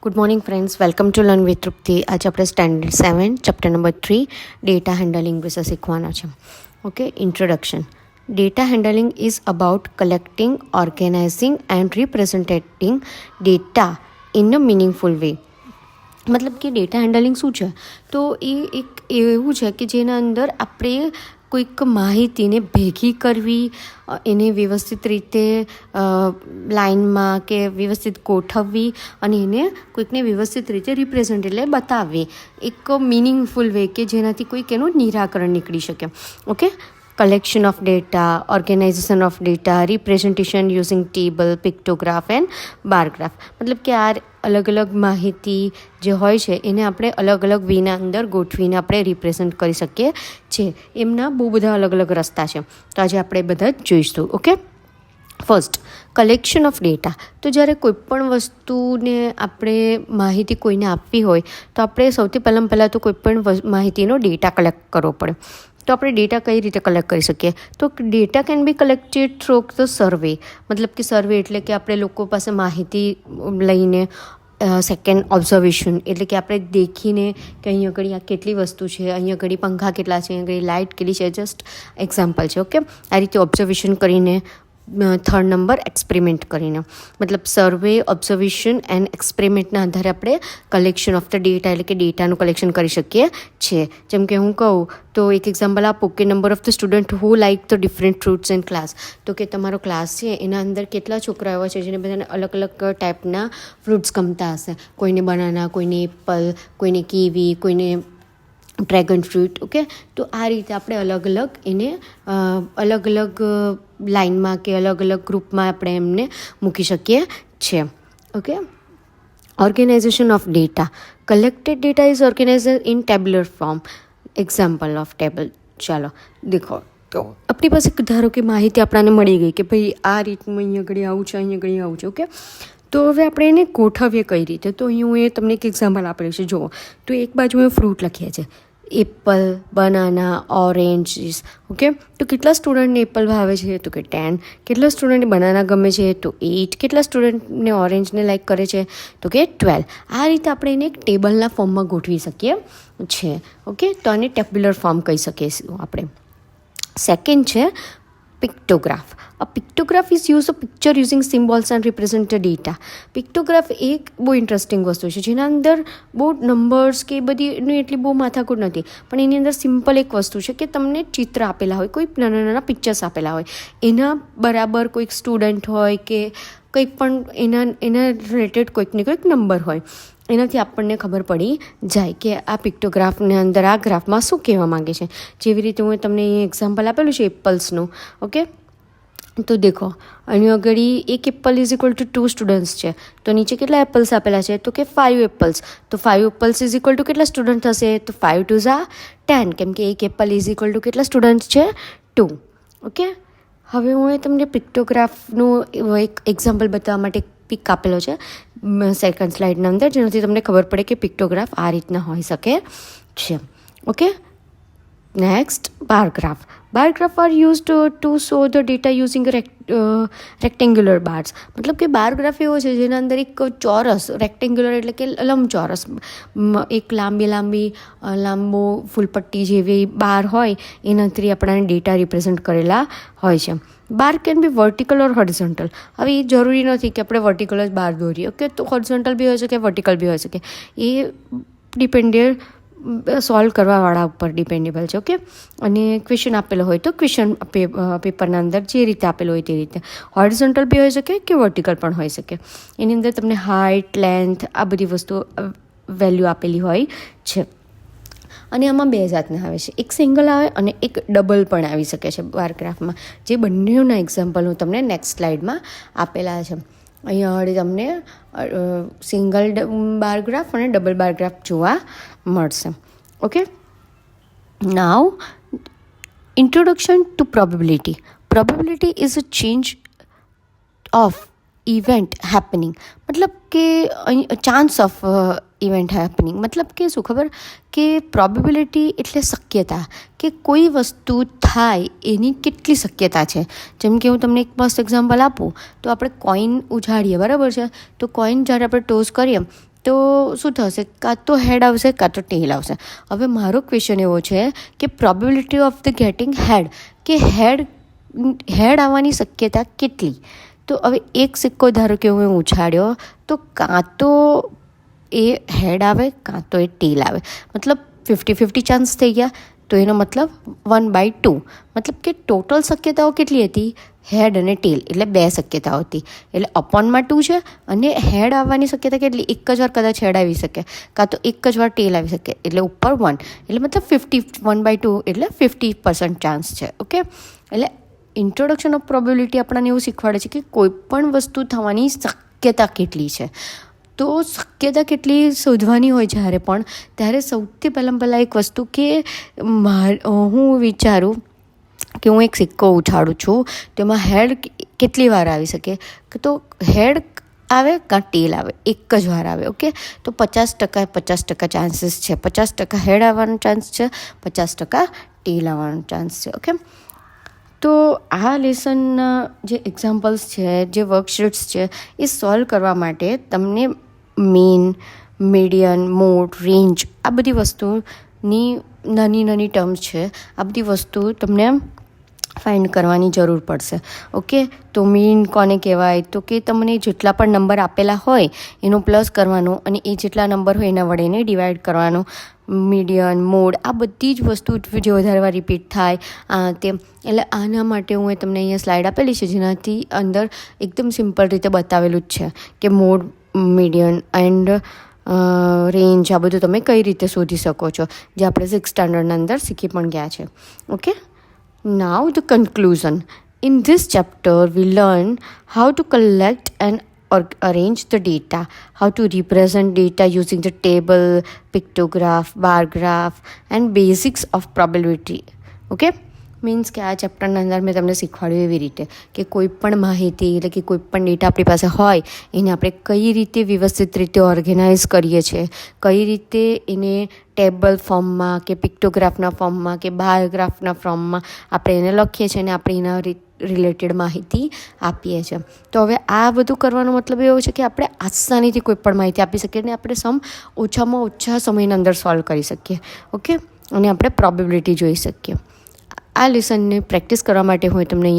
Good morning friends, welcome to learn with Trupti. આજે આપણે standard 7 chapter number 3 data handling વિશે શીખવાના છે. Okay, introduction. Data handling is about collecting, organizing and representing data in a meaningful way. મતલબ કે data handling શું છે? તો એ એક એવું છે કે જેના અંદર આપણે કોઈક માહિતીને ભેગી કરવી, એને વ્યવસ્થિત રીતે લાઇનમાં કે વ્યવસ્થિત ગોઠવવી અને એને કોઈકને વ્યવસ્થિત રીતે રિપ્રેઝન્ટ એટલે બતાવવી એક મિનિંગફુલ વે કે જેનાથી કોઈક એનું નિરાકરણ નીકળી શકે. Okay, collection of data, organization of data, representation using table, pictograph and bar graph. મતલબ કે આ અલગ અલગ માહિતી જે હોય છે એને આપણે અલગ અલગ વેના અંદર ગોઠવીને આપણે રિપ્રેઝન્ટ કરી શકીએ છીએ. એમના બહુ બધા અલગ અલગ રસ્તા છે, તો આજે આપણે બધા જ જોઈશું. Okay, first, collection of data. તો જ્યારે કોઈ પણ વસ્તુને આપણે માહિતી કોઈને આપવી હોય તો આપણે સૌથી પહેલાં તો કોઈ પણ માહિતીનો ડેટા કલેક્ટ કરવો પડે. તો આપણે ડેટા કઈ રીતે કલેક્ટ કરી શકીએ? તો data can be collected through the survey. મતલબ કે સર્વે એટલે કે આપણે લોકો પાસે માહિતી લઈને, સેકન્ડ ઓબ્ઝર્વેશન એટલે કે આપણે દેખીને કે અહીં આગળ આ કેટલી વસ્તુ છે, અહીં આગળ પંખા કેટલા છે, અહીં આગળ લાઇટ કેટલી છે, જસ્ટ એક્ઝામ્પલ છે. ઓકે, આ રીતે ઓબ્ઝર્વેશન કરીને. થર્ડ નંબર, એક્સપેરિમેન્ટ કરીને. મતલબ સર્વે, ઓબ્ઝર્વેશન એન્ડ એક્સપેરિમેન્ટના આધારે આપણે કલેક્શન ઓફ ધ ડેટા એટલે કે ડેટાનું કલેક્શન કરી શકીએ છીએ. જેમ કે હું કહું તો એક એક્ઝામ્પલ આપું કે number of the student who like the different fruits in class. તો કે તમારો ક્લાસ છે એના અંદર કેટલા છોકરા એવા છે જેને બધાને અલગ અલગ ટાઈપના ફ્રૂટ્સ ગમતા હશે. કોઈને બનાના, કોઈને એપલ, કોઈને કીવી, કોઈને ડ્રેગન ફ્રૂટ. ઓકે, તો આ રીતે આપણે અલગ અલગ એને અલગ અલગ લાઇનમાં કે અલગ અલગ ગ્રુપમાં આપણે એમને મૂકી શકીએ છીએ. Okay, organization of data. Collected data is organized in tabular form. Example of table. ચાલો દેખો, તો આપણી પાસે ધારો કે માહિતી આપણને મળી ગઈ કે ભાઈ આ રીતનું અહીંયા આગળ આવું છે, અહીંયા આગળ આવું છે. ઓકે, તો હવે આપણે એને ગોઠવીએ કઈ રીતે? તો અહીં હું તમને એક એક્ઝામ્પલ આપેલું છે. જુઓ, તો એક બાજુ મેં ફ્રૂટ લખ્યા છે, એપલ, બનાના, ઓરેન્જીસ. ઓકે, તો કેટલા સ્ટુડન્ટને એપલ ભાવે છે? તો કે 10. કેટલા સ્ટુડન્ટને બનાના ગમે છે? તો 8. કેટલા સ્ટુડન્ટને ઓરેન્જને લાઈક કરે છે? તો કે 12. આ રીતે આપણે એને એક ટેબલના ફોર્મમાં ગોઠવી શકીએ છીએ. ઓકે, તો આને ટેબ્યુલર ફોર્મ કહી શકીએ આપણે. સેકન્ડ છે પિક્ટોગ્રાફ. A pictograph is use of picture using symbols and represent the data. પિક્ટોગ્રાફ એક બહુ ઇન્ટરેસ્ટિંગ વસ્તુ છે જેના અંદર બહુ નંબર્સ કે બધી એટલી બહુ માથાકૂટ નથી, પણ એની અંદર સિમ્પલ એક વસ્તુ છે કે તમને ચિત્ર આપેલા હોય, કોઈ નાના નાના પિક્ચર્સ આપેલા હોય, એના બરાબર કોઈક સ્ટુડન્ટ હોય કે કંઈક પણ એના રિલેટેડ કોઈકને કોઈક નંબર હોય. એનાથી આપણને ખબર પડી જાય કે આ પિક્ટોગ્રાફને અંદર આ ગ્રાફમાં શું કહેવા માગે છે. જેવી રીતે હું તમને એક્ઝામ્પલ આપેલું છે એપલ્સનું. ઓકે, તો દેખો અહીં આગળ એક Apple is equal to 2 students છે, તો નીચે કેટલા એપલ્સ આપેલા છે? તો કે 5 એપલ્સ. તો 5 એપલ્સ ઇઝ ઇક્વલ ટુ કેટલા સ્ટુડન્ટ થશે? તો 5 2 10, કેમ કે એક એપલ ઇઝ ઇક્વલ ટુ કેટલા સ્ટુડન્ટ્સ છે? 2. ઓકે, હવે હું તમને પિક્ટોગ્રાફનું એક એક્ઝામ્પલ બતાવવા માટે પિક આપેલો છે સેકન્ડ સ્લાઇડના અંદર, જેનાથી તમને ખબર પડે કે પિક્ટોગ્રાફ આ રીતના હોઈ શકે છે. Okay, next, bar graph. Bar graph are used to show the data using rectangular bars. મતલબ કે બાર ગ્રાફ એવો છે જેના અંદર એક ચોરસ, રેક્ટેન્ગ્યુલર એટલે કે લંબચોરસ, એક લાંબો ફૂલપટ્ટી જેવી બાર હોય એનાથી આપણાને ડેટા રિપ્રેઝન્ટ કરેલા હોય છે. Bar can be vertical or horizontal. હવે એ જરૂરી નથી કે આપણે વર્ટિકલ જ બાર દોરીએ. ઓકે, તો હોરિઝોન્ટલ બી હોઈ શકે, વર્ટિકલ બી હોઈ શકે. એ ડિપેન્ડેડ સોલ્વ કરવાવાળા ઉપર ડિપેન્ડેબલ છે. ઓકે, અને ક્વેશ્ચન આપેલો હોય તો ક્વેશ્ચન પેપરના અંદર જે રીતે આપેલો હોય તે રીતે. હોરિઝોન્ટલ બી હોઈ શકે કે વર્ટિકલ પણ હોઈ શકે. એની અંદર તમને હાઇટ, લેન્થ, આ બધી વસ્તુઓ વેલ્યુ આપેલી હોય છે. અને આમાં બે જાતના આવે છે, એક સિંગલ આવે અને એક ડબલ પણ આવી શકે છે બાર ગ્રાફમાં. જે બંનેના એક્ઝામ્પલ હું તમને નેક્સ્ટ સ્લાઇડમાં આપેલા છે. અહીંયા આગળ તમને સિંગલ બાર ગ્રાફ અને ડબલ બાર ગ્રાફ જોવા મળશે. Okay, now introduction to probability. Probability is a change of event happening. મતલબ કે અહીં ચાન્સ ઓફ ઇવેન્ટ હેપનિંગ મતલબ કે શું ખબર? કે પ્રોબેબિલિટી એટલે શક્યતા, કે કોઈ વસ્તુ થાય એની કેટલી શક્યતા છે. જેમ કે હું તમને એક મસ્ત એક્ઝામ્પલ આપું તો આપણે કોઈન ઉછાળીએ, બરાબર છે? તો કોઈન જ્યારે આપણે ટોસ કરીએ તો શું થશે, કાં તો હેડ આવશે કાં તો ટેલ આવશે. હવે મારો ક્વેશ્ચન એવો છે કે પ્રોબેબિલિટી ઓફ ધ ગેટિંગ હેડ, કે હેડ આવવાની શક્યતા કેટલી. તો હવે એક સિક્કો ધારો કે હું ઉછાળ્યો તો કાં તો એ હેડ આવે કાં તો એ ટેલ આવે, મતલબ 50-50 ચાન્સ થઈ ગયા. તો એનો મતલબ 1/2, મતલબ કે ટોટલ શક્યતાઓ કેટલી હતી, હેડ અને ટેલ, એટલે 2 શક્યતાઓ હતી. એટલે અપોનમાં 2 છે અને હેડ આવવાની શક્યતા કેટલી, એક જ વાર કદાચ હેડ આવી શકે કાં તો એક જ વાર ટેલ આવી શકે, એટલે ઉપર 1, એટલે મતલબ 1/2 એટલે 50% ચાન્સ છે. ઓકે, એટલે ઇન્ટ્રોડક્શન ઓફ પ્રોબેબિલિટી આપણને એવું શીખવાડે છે કે કોઈ પણ વસ્તુ થવાની શક્યતા કેટલી છે. તો શક્યતા કેટલી શોધવાની હોય જ્યારે પણ, ત્યારે સૌથી પહેલાં એક વસ્તુ કે હું વિચારું કે હું એક સિક્કો ઉછાળું છું તો એમાં હેડ કેટલી વાર આવી શકે, તો હેડ આવે કાં ટેલ આવે, એક જ વાર આવે. ઓકે, તો 50% ચાન્સીસ છે, 50% હેડ આવવાનો ચાન્સ છે, 50% ટેલ આવવાનો ચાન્સ છે. ઓકે, તો આ લેસનના જે એક્ઝામ્પલ્સ છે, જે વર્કશીટ્સ છે, એ સોલ્વ કરવા માટે તમને મીન, મીડિયન, મોડ, રેન્જ, આ બધી વસ્તુની નાની ટર્મ્સ છે, આ બધી વસ્તુ તમને ફાઇન્ડ કરવાની જરૂર પડશે. ઓકે, તો મીન કોને કહેવાય, તો કે તમને જેટલા પણ નંબર આપેલા હોય એનો પ્લસ કરવાનો અને એ જેટલા નંબર હોય એના વડે એને ડિવાઈડ કરવાનો. મીડિયન, મોડ, આ બધી જ વસ્તુ જે વધારે વાર રિપીટ થાય તેમ, એટલે આના માટે હું તમને અહીંયા સ્લાઇડ આપેલી છે જેનાથી અંદર એકદમ સિમ્પલ રીતે બતાવેલું જ છે કે મોડ, મીડિયન એન્ડ રેન્જ, આ બધું તમે કઈ રીતે શોધી શકો છો, જે આપણે 6th સ્ટાન્ડર્ડના અંદર શીખી પણ ગયા છે. Okay, now the conclusion. In this chapter we learn how to collect and arrange the data, how to represent data using the table, pictograph, bar graph and basics of probability. Okay, means કે આ ચેપ્ટરના અંદર મેં તમને શીખવાડ્યું એવી રીતે કે કોઈ પણ માહિતી, એટલે કે કોઈ પણ ડેટા આપણી પાસે હોય એને આપણે કઈ રીતે વ્યવસ્થિત રીતે ઓર્ગેનાઇઝ કરીએ છીએ, કઈ રીતે એને ટેબલ ફોર્મમાં કે પિક્ટોગ્રાફના ફોર્મમાં કે બાયોગ્રાફના ફોર્મમાં આપણે એને લખીએ છીએ અને આપણે એના રિલેટેડ માહિતી આપીએ છીએ. તો હવે આ બધું કરવાનો મતલબ એવો છે કે આપણે આસાનીથી કોઈ પણ માહિતી આપી શકીએ અને આપણે ઓછામાં ઓછા સમયની અંદર સોલ્વ કરી શકીએ. ઓકે, અને આપણે પ્રોબેબિલિટી જોઈ શકીએ. આ લેસનને પ્રેક્ટિસ કરવા માટે હું તમને અહીંયા